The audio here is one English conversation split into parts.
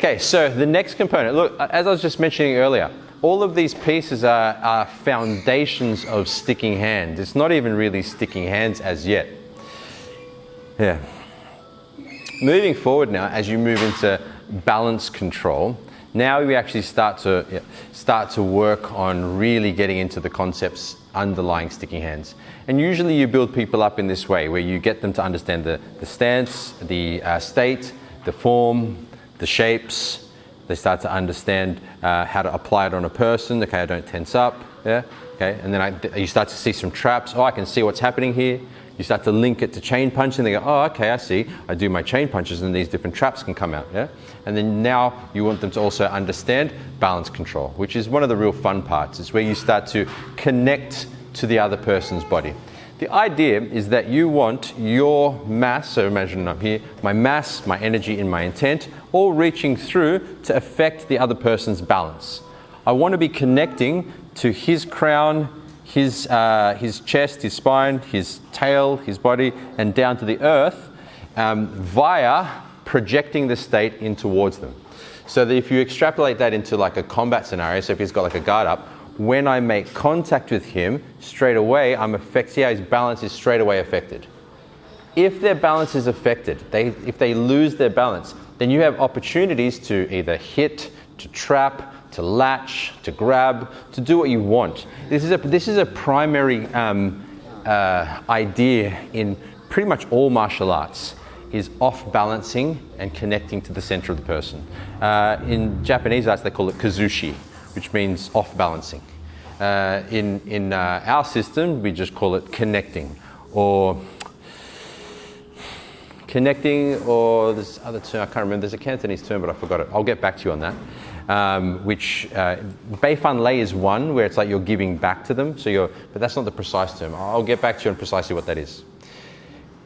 Okay, so the next component, look, as I was just mentioning earlier, all of these pieces are foundations of sticking hands. It's not even really sticking hands as yet. Yeah. Moving forward now, as you move into balance control, now we actually start to work on really getting into the concepts underlying sticking hands. And usually you build people up in this way, where you get them to understand the stance, the state, the form, the shapes. They start to understand how to apply it on a person. Okay, I don't tense up. Yeah. Okay, and then you start to see some traps. Oh, I can see what's happening here. You start to link it to chain punching. They go, oh, okay, I see. I do my chain punches, and these different traps can come out. Yeah. And then now you want them to also understand balance control, which is one of the real fun parts. It's where you start to connect to the other person's body. The idea is that you want your mass, so imagine up here, my mass, my energy, and my intent, all reaching through to affect the other person's balance. I want to be connecting to his crown, his chest, his spine, his tail, his body, and down to the earth via projecting the state in towards them. So that if you extrapolate that into like a combat scenario, so if he's got like a guard up, when I make contact with him, straight away, see how his balance is straight away affected. If their balance is affected, if they lose their balance, then you have opportunities to either hit, to trap, to latch, to grab, to do what you want. This is a primary idea in pretty much all martial arts, is off-balancing and connecting to the center of the person. In Japanese arts, they call it kazushi, which means off-balancing. In our system, we just call it connecting, or this other term, I can't remember. There's a Cantonese term, but I forgot it. I'll get back to you on that. Beifan Lei is one, where it's like you're giving back to them. But that's not the precise term. I'll get back to you on precisely what that is.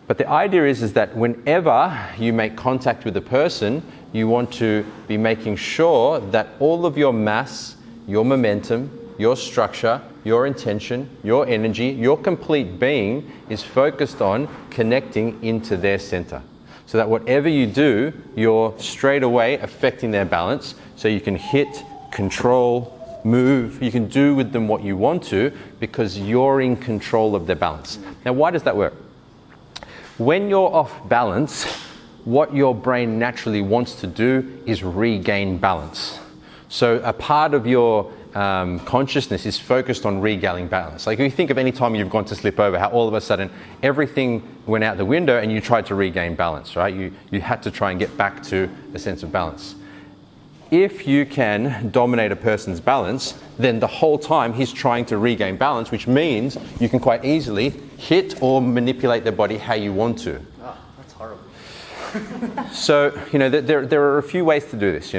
But the idea is that whenever you make contact with a person, you want to be making sure that all of your mass, your momentum, your structure, your intention, your energy, your complete being is focused on connecting into their center. So that whatever you do, you're straight away affecting their balance. So you can hit, control, move, you can do with them what you want to because you're in control of their balance. Now, why does that work? When you're off balance, what your brain naturally wants to do is regain balance. So a part of your consciousness is focused on regaining balance. Like if you think of any time you've gone to slip over, how all of a sudden everything went out the window and you tried to regain balance, right? You had to try and get back to a sense of balance. If you can dominate a person's balance, then the whole time he's trying to regain balance, which means you can quite easily hit or manipulate their body how you want to. Oh, that's horrible. So, there are a few ways to do this,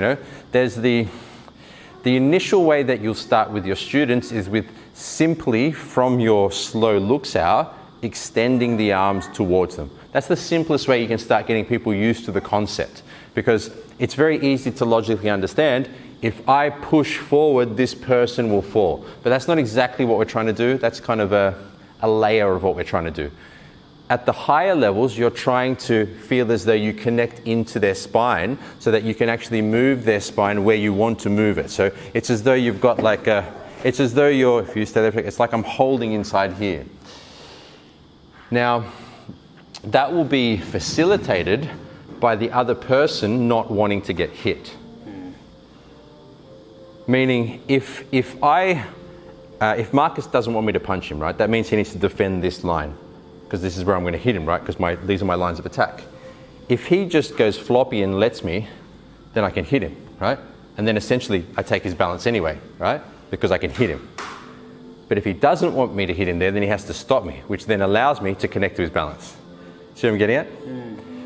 There's the initial way that you'll start with your students is with simply from your slow looks out, extending the arms towards them. That's the simplest way you can start getting people used to the concept, because it's very easy to logically understand, if I push forward, this person will fall. But that's not exactly what we're trying to do. That's kind of a layer of what we're trying to do. At the higher levels, you're trying to feel as though you connect into their spine so that you can actually move their spine where you want to move it. So it's as though you've got it's as though if you stay there, it's like I'm holding inside here. Now, that will be facilitated by the other person not wanting to get hit. Meaning, if Marcus doesn't want me to punch him, right, that means he needs to defend this line, because this is where I'm going to hit him, right, because these are my lines of attack. If he just goes floppy and lets me, then I can hit him, right? And then essentially I take his balance anyway, right, because I can hit him. But if he doesn't want me to hit him there, then he has to stop me, which then allows me to connect to his balance. See what I'm getting at?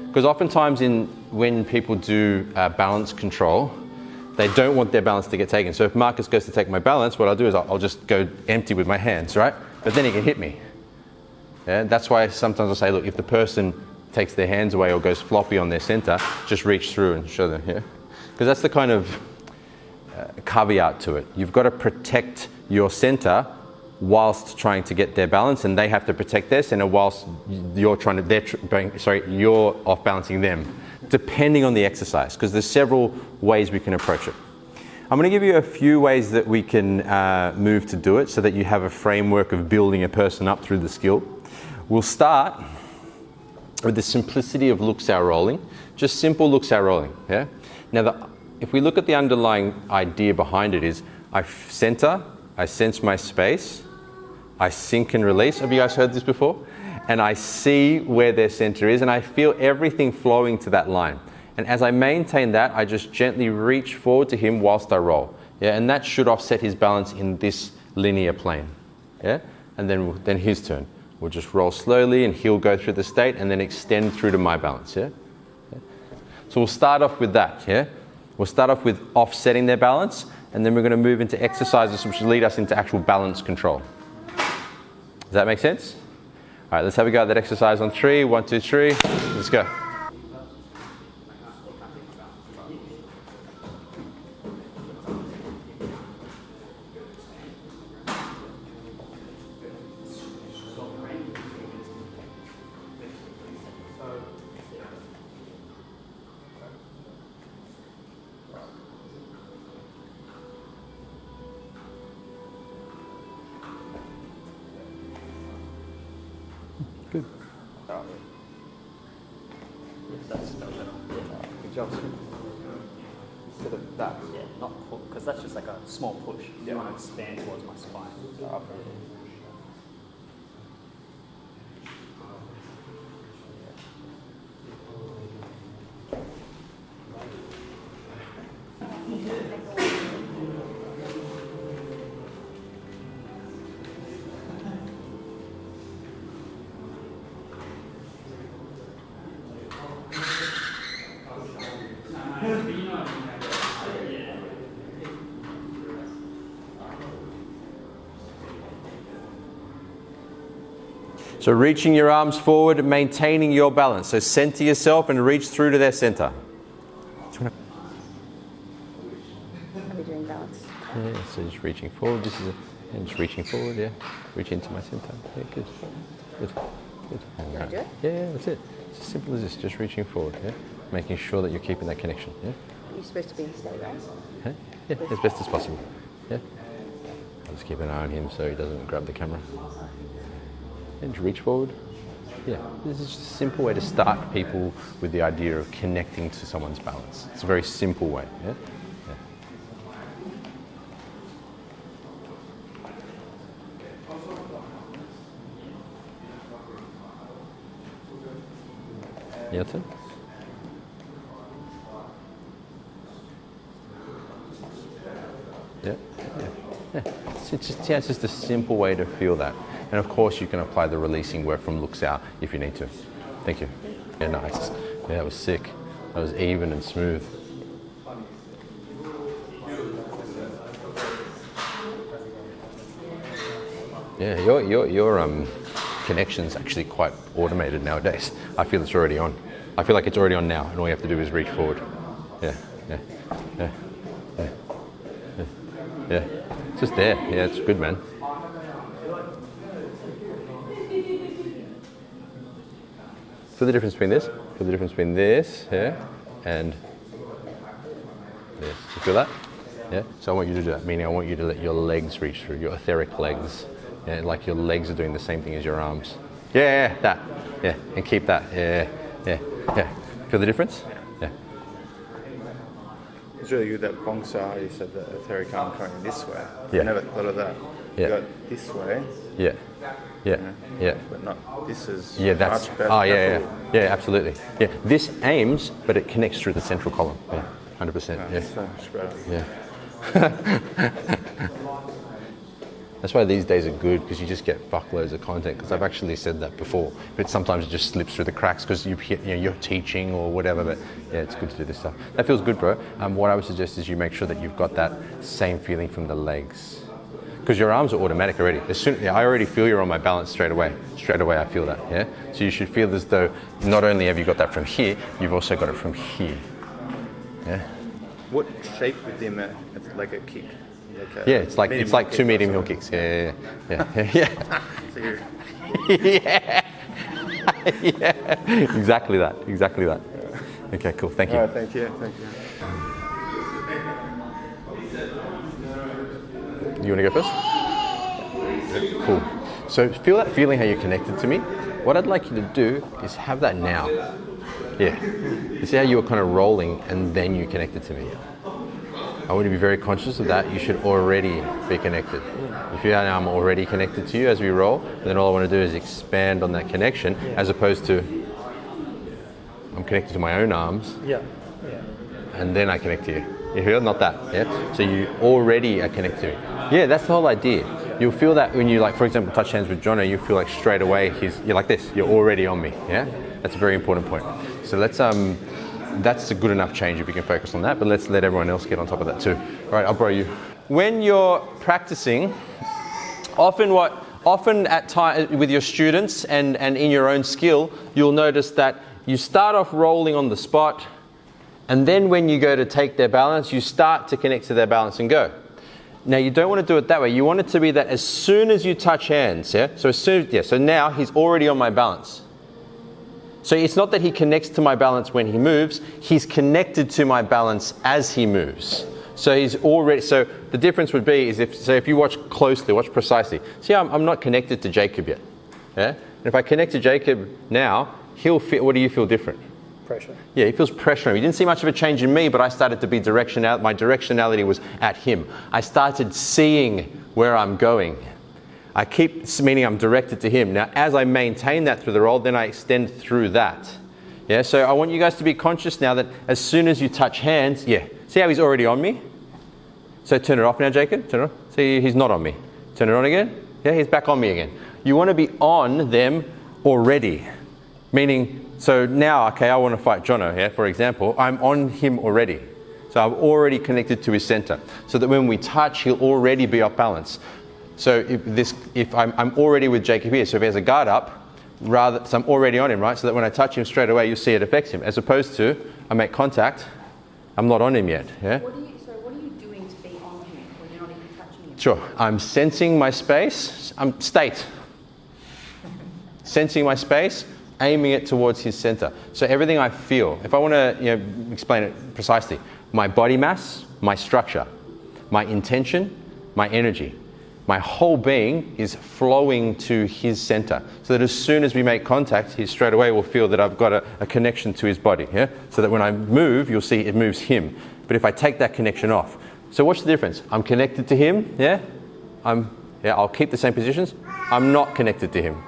Because oftentimes when people do balance control, they don't want their balance to get taken. So if Marcus goes to take my balance, what I'll do is I'll just go empty with my hands, right? But then he can hit me. Yeah? That's why sometimes I'll say, look, if the person takes their hands away or goes floppy on their center, just reach through and show them, yeah? Because that's the kind of caveat to it. You've got to protect your center whilst trying to get their balance, and they have to protect their center whilst you're off balancing them. depending on the exercise, because there's several ways we can approach it. I'm going to give you a few ways that we can move to do it so that you have a framework of building a person up through the skill. We'll start with the simplicity of look-sow rolling, just simple look-sow rolling. Yeah. Now, if we look at the underlying idea behind it is, I center, I sense my space, I sink and release. Have you guys heard this before? And I see where their center is, and I feel everything flowing to that line. And as I maintain that, I just gently reach forward to him whilst I roll. Yeah, and that should offset his balance in this linear plane. Yeah, and then his turn. We'll just roll slowly, and he'll go through the state, and then extend through to my balance. Yeah. So we'll start off with that. Yeah, we'll start off with offsetting their balance, and then we're going to move into exercises which lead us into actual balance control. Does that make sense? All right, let's have a go at that exercise on 3. 1, 2, 3. Let's go. Good. That's better. Good job. Instead of that. Yeah, not pull, because that's just like a small push. You want to expand towards my spine. So reaching your arms forward, maintaining your balance. So center yourself and reach through to their center. Are we doing balance? Yeah, so just reaching forward. And just reaching forward, yeah. Reach into my center. Yeah, good. Good. Good. Can I do it? Yeah, that's it. It's as simple as this, just reaching forward, yeah. Making sure that you're keeping that connection, yeah. You're supposed to be stabilized. Yeah, yeah, as best as possible. Yeah. I'll just keep an eye on him so he doesn't grab the camera. And just reach forward. Yeah, this is just a simple way to start people with the idea of connecting to someone's balance. It's a very simple way, yeah? Yeah. Your turn. Yeah, yeah, yeah. It's just a simple way to feel that. And of course you can apply the releasing work from looks out if you need to. Thank you. Yeah, nice. Yeah, that was sick. That was even and smooth. Yeah, your connection's actually quite automated nowadays. I feel it's already on. I feel like it's already on now, and all you have to do is reach forward. Yeah, yeah, yeah, yeah, yeah, yeah. It's just there. Yeah, it's good, man. Feel the difference between this? Feel the difference between this, yeah, and this. You feel that? Yeah? So I want you to do that, meaning I want you to let your legs reach through, your etheric legs. Yeah, like your legs are doing the same thing as your arms. Yeah, that. Yeah, and keep that. Yeah, yeah, yeah. Feel the difference? Yeah. It's really good that Bongsa, you said the etheric arm coming this way. Yeah. I never thought of that. Yeah. You got this way. Yeah. Yeah. Yeah. But not, this is that's, much better. oh yeah, yeah, yeah, absolutely. Yeah, this aims, but it connects through the central column. Yeah, 100%. Yeah. So much better. Yeah. That's why these days are good, because you just get fuckloads of content. Because I've actually said that before, but sometimes it just slips through the cracks because you've hit, you're teaching or whatever. But yeah, it's good to do this stuff. That feels good, bro. What I would suggest is you make sure that you've got that same feeling from the legs, because your arms are automatic already. I already feel you're on my balance straight away. Straight away, I feel that. Yeah. So you should feel as though not only have you got that from here, you've also got it from here. Yeah. What shape with him? Like a kick? Yeah, it's like 2 medium heel kicks. Yeah, yeah, yeah. So you're... yeah, yeah, exactly that. Okay, cool. Thank you. All right, thank you. Thank you. You want to go first? Cool. So feel that feeling how you're connected to me. What I'd like you to do is have that now. Yeah. You see how you were kind of rolling and then you connected to me. I want you to be very conscious of that. You should already be connected. If you are now, I'm already connected to you as we roll, then all I want to do is expand on that connection as opposed to I'm connected to my own arms and then I connect to you. You feel? Not that. Yeah. So you already are connected to me. Yeah, that's the whole idea. You'll feel that when you, like, for example, touch hands with Jono, you feel like straight away you're like this. You're already on me. Yeah. That's a very important point. So let's that's a good enough change if you can focus on that. But let's let everyone else get on top of that too. All right, I'll borrow you. When you're practicing, often at time with your students and in your own skill, you'll notice that you start off rolling on the spot, and then when you go to take their balance, you start to connect to their balance and go. Now you don't want to do it that way. You want it to be that as soon as you touch hands, yeah. So so now he's already on my balance. So it's not that he connects to my balance when he moves, he's connected to my balance as he moves. So he's already, so the difference would be is if you watch closely, watch precisely. See, I'm not connected to Jacob yet. Yeah? And if I connect to Jacob now, he'll feel, what do you feel different? Pressure. Yeah, he feels pressure on him. You didn't see much of a change in me, but I started to be my directionality was at him. I started seeing where I'm going. I keep, meaning I'm directed to him. Now, as I maintain that through the roll, then I extend through that. Yeah, so I want you guys to be conscious now that as soon as you touch hands, yeah, see how he's already on me? So turn it off now, Jacob, turn it off. See, he's not on me. Turn it on again. Yeah, he's back on me again. You want to be on them already. Meaning, so now, okay, I want to fight Jono, yeah, for example, I'm on him already. So I'm already connected to his center. So that when we touch, he'll already be off balance. So if I'm already with Jacob here, so if he has a guard up, so I'm already on him, right? So that when I touch him straight away, you'll see it affects him. As opposed to, I make contact, I'm not on him yet, yeah? What are you doing to be on him when you're not even touching him? Sure, I'm sensing my space, sensing my space, aiming it towards his center. So everything I feel, if I want to explain it precisely, my body mass, my structure, my intention, my energy, my whole being is flowing to his center. So that as soon as we make contact, he straight away will feel that I've got a connection to his body. Yeah? So that when I move, you'll see it moves him. But if I take that connection off, so what's the difference? I'm connected to him, yeah? I'll keep the same positions. I'm not connected to him.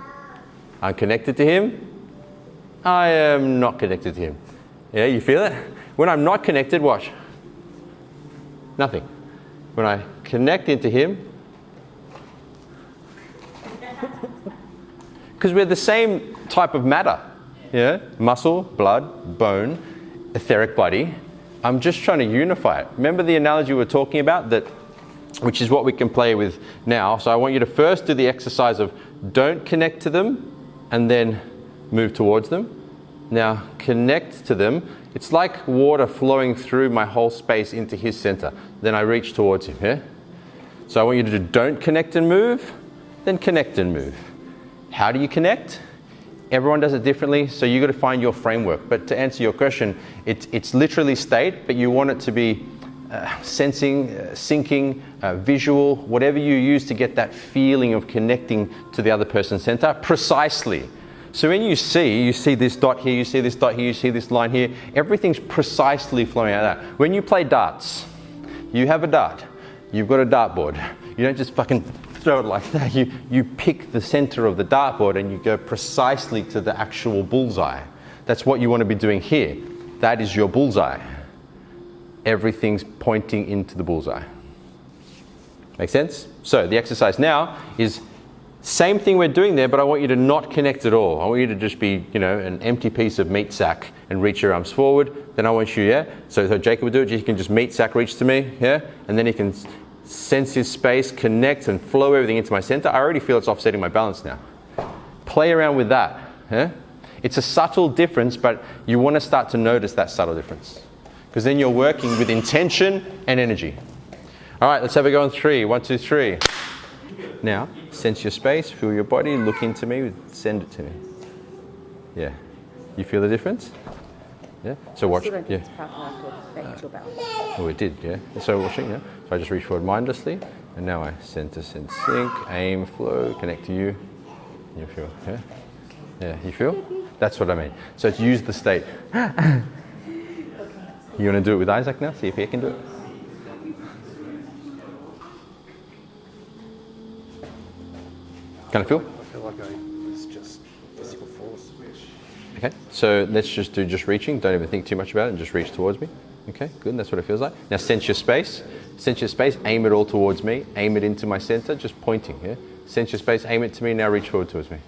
I'm connected to him. I am not connected to him. Yeah, you feel it? When I'm not connected, watch. Nothing. When I connect into him, because we're the same type of matter, yeah? Muscle, blood, bone, etheric body. I'm just trying to unify it. Remember the analogy we were talking about, which is what we can play with now. So I want you to first do the exercise of don't connect to them and then move towards them. Now connect to them. It's like water flowing through my whole space into his center. Then I reach towards him, yeah? So I want you to do don't connect and move, then connect and move. How do you connect? Everyone does it differently, so you've got to find your framework. But to answer your question, it's literally state, but you want it to be sensing, syncing, visual, whatever you use to get that feeling of connecting to the other person's center precisely. So when you see this dot here, you see this dot here, you see this line here, everything's precisely flowing out of that. When you play darts, you have a dart, you've got a dartboard. You don't just fucking throw it like that. You pick the center of the dartboard and you go precisely to the actual bullseye. That's what you want to be doing here. That is your bullseye. Everything's pointing into the bullseye. Make sense? So the exercise now is same thing we're doing there, but I want you to not connect at all. I want you to just be, an empty piece of meat sack and reach your arms forward. Then I want you, yeah? So Jacob will do it. He can just meat sack reach to me, yeah? And then he can sense his space, connect and flow everything into my center. I already feel it's offsetting my balance now. Play around with that. Yeah? It's a subtle difference, but you want to start to notice that subtle difference. Because then you're working with intention and energy. All right, let's have a go on 3. 1, 2, 3. Now, sense your space, feel your body, look into me, send it to me. Yeah. You feel the difference? Yeah. So watch. Still don't Yeah. think it's powerful enough to affect your balance. Oh, it did. Yeah. So watching. Yeah. So I just reach forward mindlessly, and now I center, sense, sync, aim, flow, connect to you. You feel. Yeah. Yeah. You feel? That's what I mean. So it's use the state. You want to do it with Isaac now? See if he can do it. Can I feel? I feel like it's just physical force. Okay, so let's just do reaching. Don't even think too much about it and just reach towards me. Okay, good, that's what it feels like. Now sense your space. Sense your space, aim it all towards me. Aim it into my center, just pointing, yeah? Sense your space, aim it to me, now reach forward towards me.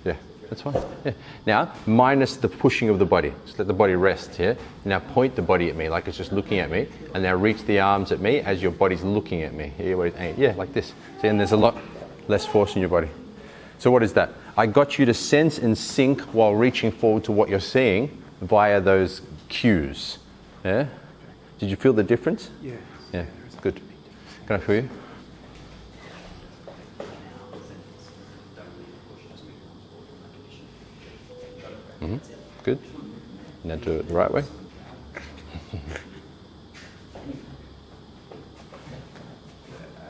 Yeah, that's fine. Yeah. Now, minus the pushing of the body. Just let the body rest, yeah? Now point the body at me like it's just looking at me, and now reach the arms at me as your body's looking at me. Yeah, like this. See, and there's a lot less force in your body. So what is that? I got you to sense and sync while reaching forward to what you're seeing via those cues. Yeah? Did you feel the difference? Yeah. Yeah, good. Can I feel you? Mm-hmm. Good. Now do it the right way.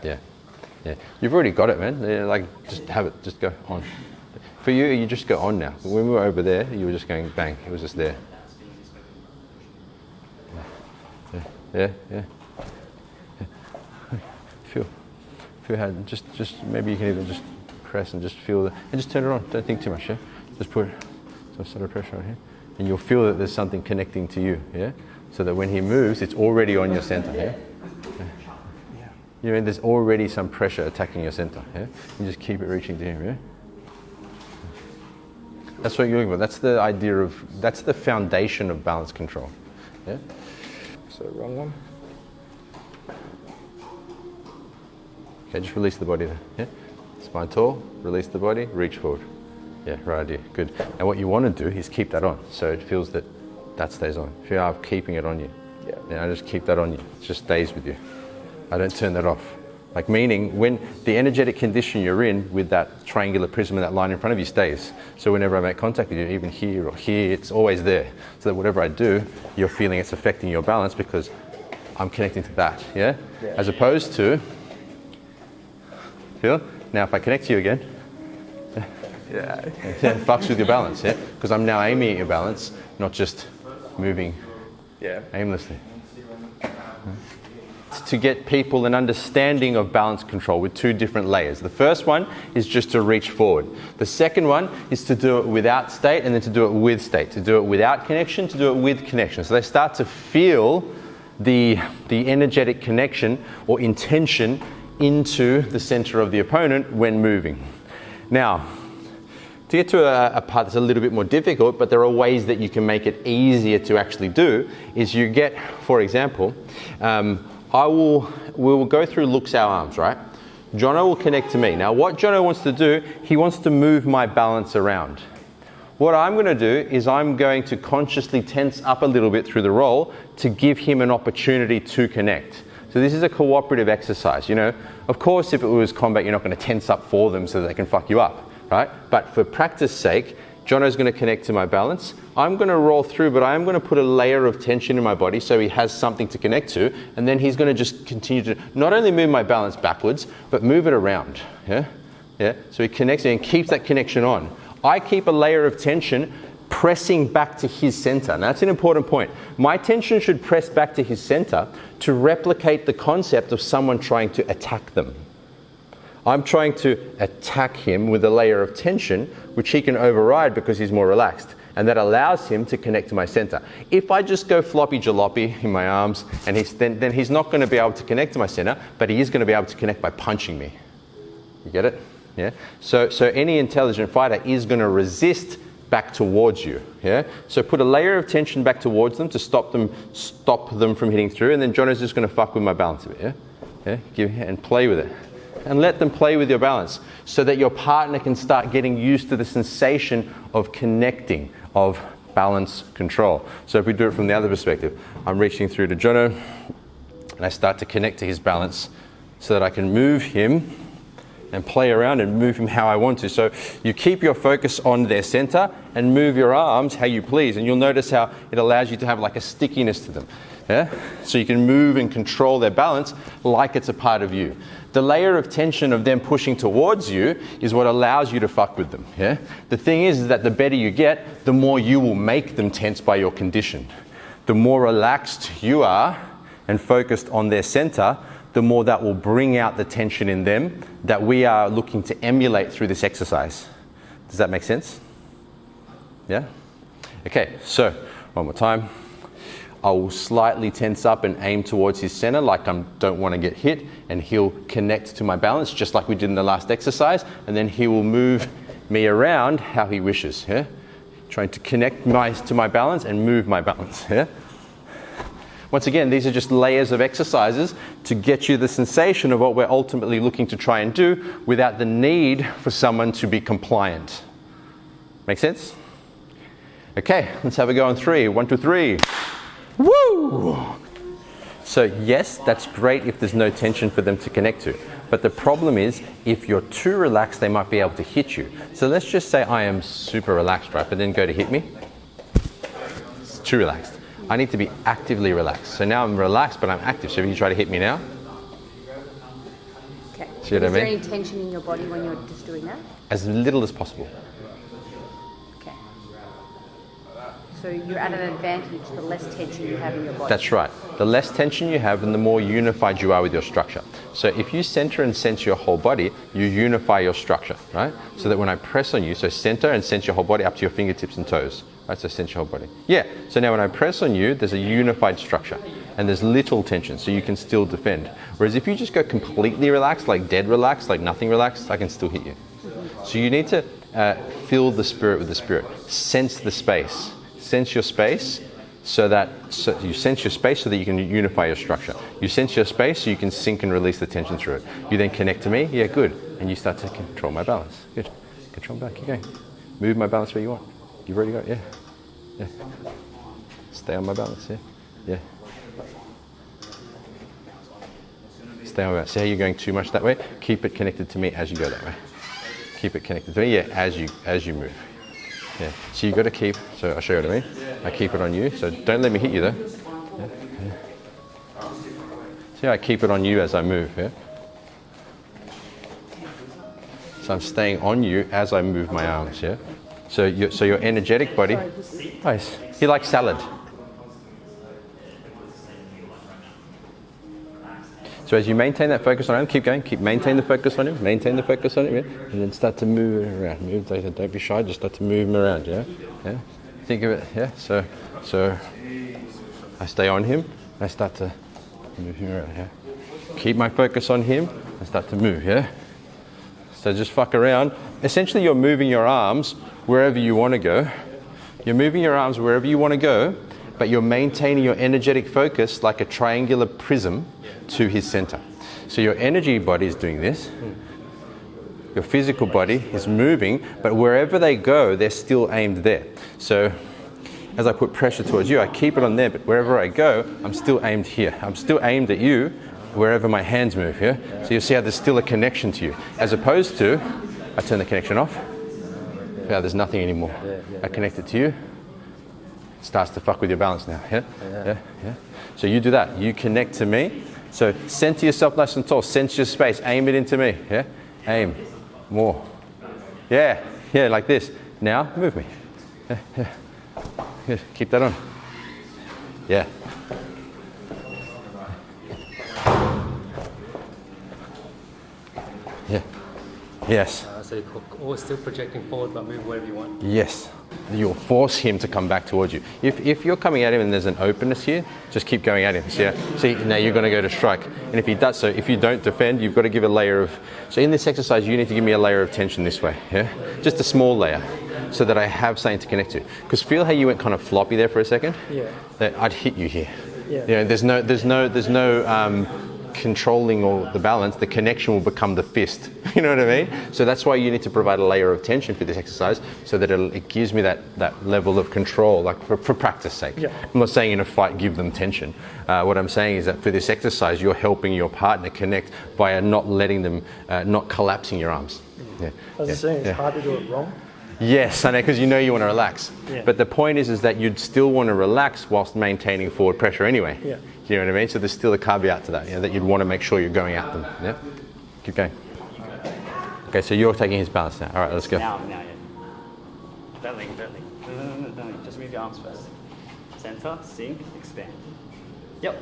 Yeah. Yeah, you've already got it, man. Yeah, like, just have it, just go on. For you, you just go on now. When we were over there, you were just going bang. It was just there. Yeah. Feel how, just maybe you can even just press and just feel and just turn it on. Don't think too much, yeah? Just put some sort of pressure on here. And you'll feel that there's something connecting to you, yeah? So that when he moves, it's already on your center, yeah? You mean there's already some pressure attacking your center, yeah? You just keep it reaching to him, yeah? That's what you're looking for. That's the idea of, that's the foundation of balance control, yeah? So wrong one. Okay, just release the body there, yeah? Spine tall, release the body, reach forward. Yeah, right idea, good. And what you want to do is keep that on, so it feels that stays on. If you are keeping it on you, I just keep that on you. It just stays with you. I don't turn that off. Like, meaning when the energetic condition you're in with that triangular prism and that line in front of you stays. So whenever I make contact with you, even here or here, it's always there. So that whatever I do, you're feeling it's affecting your balance because I'm connecting to that, yeah? As opposed to, feel? Now if I connect to you again, it fucks with your balance, yeah? Because I'm now aiming at your balance, not just moving aimlessly. To get people an understanding of balance control with two different layers. The first one is just to reach forward. The second one is to do it without state and then to do it with state. To do it without connection, to do it with connection. So they start to feel the energetic connection or intention into the center of the opponent when moving. Now, to get to a part that's a little bit more difficult, but there are ways that you can make it easier to actually do, is you get, for example, we will go through Look's our arms, right? Jono will connect to me. Now what Jono wants to do, he wants to move my balance around. What I'm going to do is I'm going to consciously tense up a little bit through the roll to give him an opportunity to connect. So this is a cooperative exercise, you know. Of course, if it was combat, you're not going to tense up for them so that they can fuck you up, right? But for practice sake, Jono's going to connect to my balance. I'm going to roll through, but I am going to put a layer of tension in my body so he has something to connect to, and then he's going to just continue to not only move my balance backwards, but move it around, yeah? So he connects and keeps that connection on. I keep a layer of tension pressing back to his center. Now that's an important point. My tension should press back to his center to replicate the concept of someone trying to attack them. I'm trying to attack him with a layer of tension, which he can override because he's more relaxed. And that allows him to connect to my center. If I just go floppy jalopy in my arms, and then he's not going to be able to connect to my center, but he is going to be able to connect by punching me. You get it? Yeah? So any intelligent fighter is going to resist back towards you. Yeah? So put a layer of tension back towards them to stop them from hitting through, and then Jono's just going to fuck with my balance a bit. Yeah? And play with it. And let them play with your balance so that your partner can start getting used to the sensation of connecting, of balance control. So if we do it from the other perspective, I'm reaching through to Jono and I start to connect to his balance so that I can move him and play around and move him how I want to. So you keep your focus on their center and move your arms how you please. And you'll notice how it allows you to have like a stickiness to them. Yeah? So you can move and control their balance like it's a part of you. The layer of tension of them pushing towards you is what allows you to fuck with them. Yeah? The thing is that the better you get, the more you will make them tense by your condition. The more relaxed you are and focused on their center, the more that will bring out the tension in them that we are looking to emulate through this exercise. Does that make sense? Yeah? Okay, so one more time. I will slightly tense up and aim towards his center like I don't want to get hit, and he'll connect to my balance just like we did in the last exercise, and then he will move me around how he wishes. Yeah? Trying to connect to my balance and move my balance. Yeah? Once again, these are just layers of exercises to get you the sensation of what we're ultimately looking to try and do without the need for someone to be compliant. Make sense? Okay, let's have a go on 3. 1, 2, 3. Woo! So yes, that's great if there's no tension for them to connect to. But the problem is, if you're too relaxed, they might be able to hit you. So let's just say I am super relaxed, right? But then go to hit me. It's too relaxed. I need to be actively relaxed. So now I'm relaxed, but I'm active. So if you try to hit me now. Okay. See what I mean? Is there any tension in your body when you're just doing that? As little as possible. Okay. So you're at an advantage the less tension you have in your body. That's right. The less tension you have and the more unified you are with your structure. So if you center and sense your whole body, you unify your structure, right? So that when I press on you, so center and sense your whole body up to your fingertips and toes. Right, so sense your whole body. Yeah, so now when I press on you, there's a unified structure and there's little tension, so you can still defend. Whereas if you just go completely relaxed, like dead relaxed, like nothing relaxed, I can still hit you. So you need to fill the spirit with the spirit. Sense the space. Sense your space so you sense your space so that you can unify your structure. You sense your space so you can sink and release the tension through it. You then connect to me, yeah, good. And you start to control my balance. Good. Control back, keep going. Move my balance where you want. You've already got it, yeah. Yeah. Stay on my balance, yeah. Yeah. Stay on my balance. See how you're going too much that way? Keep it connected to me as you go that way. Keep it connected to me, yeah, as you move. Yeah. So you've got to keep, so I'll show you what I mean. I keep it on you, so don't let me hit you though. Yeah. Yeah. See how I keep it on you as I move, yeah? So I'm staying on you as I move my arms, yeah? So your energetic body, nice. He likes salad. So as you maintain that focus on him, keep going, maintain the focus on him, maintain the focus on him, yeah? And then start to move it around. Move, don't be shy, just start to move him around, yeah? Yeah? Think of it, yeah? So I stay on him, I start to move him around, yeah? Keep my focus on him, and start to move, yeah? So just fuck around. Essentially you're moving your arms wherever you want to go. You're moving your arms wherever you want to go, but you're maintaining your energetic focus like a triangular prism to his center. So your energy body is doing this. Your physical body is moving, but wherever they go, they're still aimed there. So as I put pressure towards you, I keep it on there, but wherever I go, I'm still aimed here. I'm still aimed at you wherever my hands move, yeah? So you'll see how there's still a connection to you. As opposed to, I turn the connection off. Yeah, there's nothing anymore. I connect it to you. It starts to fuck with your balance now. Yeah? So you do that. You connect to me. So center yourself nice and tall. Sense your space. Aim it into me. Yeah? Aim. More. Yeah. Yeah, like this. Now, move me. Yeah. Good. Keep that on. Yeah. Yeah. Yes. So you're always still projecting forward, but move wherever you want. Yes. You'll force him to come back towards you. If you're coming at him and there's an openness here, just keep going at him. See, now you're going to go to strike. And if he does so, if you don't defend, you've got to give a layer of... So in this exercise, you need to give me a layer of tension this way, yeah? Just a small layer, so that I have something to connect to. Because feel how you went kind of floppy there for a second? Yeah. That I'd hit you here. Yeah. You know, there's no controlling all the balance, the connection will become the fist. You know what I mean? So that's why you need to provide a layer of tension for this exercise, so that it gives me that level of control, like for practice sake. Yeah. I'm not saying in a fight give them tension. What I'm saying is that for this exercise, you're helping your partner connect via not letting them, not collapsing your arms. Yeah. I was saying, it's hard to do it wrong. Yes, I know, because you know you want to relax. Yeah. But the point is that you'd still want to relax whilst maintaining forward pressure anyway. Yeah. You know what I mean? So there's still a caveat to that, that you'd want to make sure you're going at them. Yeah? Keep going. Okay, so you're taking his balance now. All right, let's go. Now, yeah. Don't lean. No. Just move your arms first. Center, sink, expand. Yep.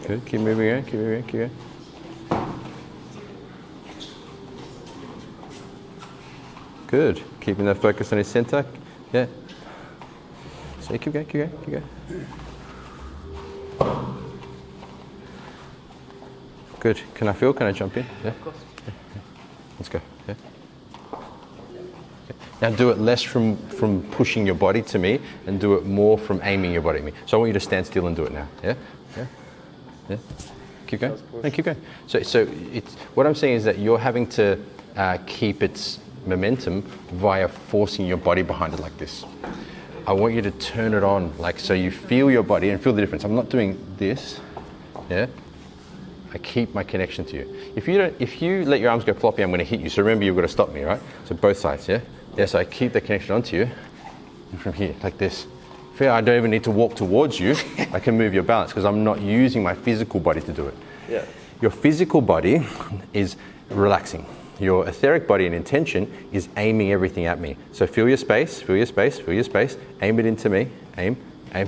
Good, keep moving on, keep going. Good, keeping that focus on his center. Yeah. So keep going. Good, can I jump in? Yeah. Of course. Let's go. Yeah. Now do it less from pushing your body to me, and do it more from aiming your body at me. So I want you to stand still and do it now. Yeah? Keep going. No, keep going. So it's, what I'm saying is that you're having to keep its momentum via forcing your body behind it like this. I want you to turn it on, like, so you feel your body and feel the difference. I'm not doing this. Yeah? I keep my connection to you. If you let your arms go floppy, I'm going to hit you. So remember, you've got to stop me, right? So both sides, yeah? Yeah, so I keep the connection onto you, and from here, like this. I don't even need to walk towards you. I can move your balance because I'm not using my physical body to do it. Yeah. Your physical body is relaxing. Your etheric body and intention is aiming everything at me. So feel your space, aim it into me, aim.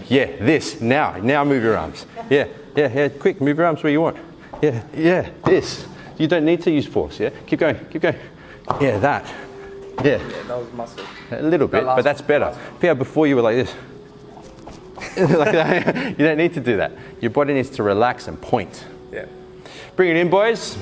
Yeah, this, now move your arms. Yeah, quick, move your arms where you want. Yeah, this. You don't need to use force, yeah? Keep going. Yeah, that. Yeah. That was muscle. A little bit, but that's better. Yeah, before you were like this. Like that. You don't need to do that. Your body needs to relax and point. Yeah. Bring it in, boys.